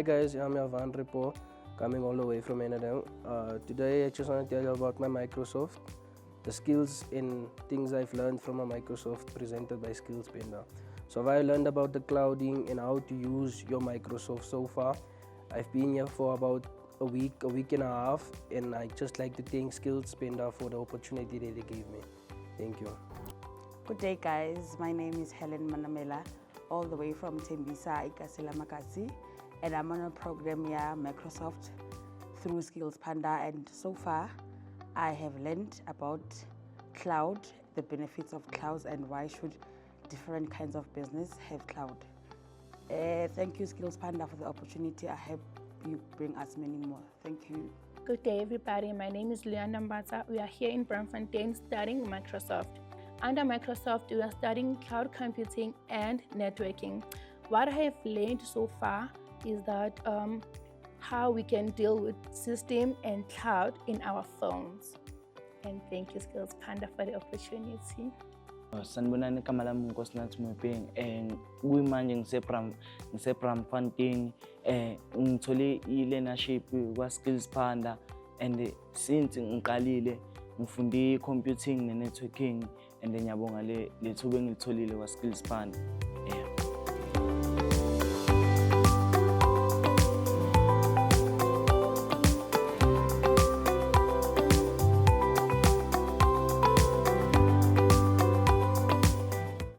guys, I'm Yavan Repo, coming all the way from Canada. Today I just want to tell you about my Microsoft, the skills and things I've learned from a Microsoft presented by Skills Panda. So I learned about the clouding and how to use your Microsoft so far. I've been here for about a week and a half, and I just like to thank Skills Panda for the opportunity that they gave me. Thank you. Good day, guys. My name is Helen Manamela, all the way from Tembisa, Ikasila Makasi, and I'm on a program here, Microsoft, through Skills Panda. And so far, I have learned about cloud, the benefits of clouds, and why should different kinds of business have cloud. Thank you, Skills Panda, for the opportunity. I hope you bring us many more. Thank you. Good day, everybody. My name is Leanda Mbata. We are here in Braamfontein studying Microsoft. Under Microsoft, we are studying cloud computing and networking. What I have learned so far is that how we can deal with system and cloud in our phones. And thank you, Skills Panda, for the opportunity. Sanibonani igama lami uNkosi Mopeng kuyimanje ngiseBraamfontein ngithole i-learnership kwa-Skills Panda, and since ngiqalile ngifunde computing ne-networking, and ngiyabonga le thuba engilitholile kwa-Skills Panda.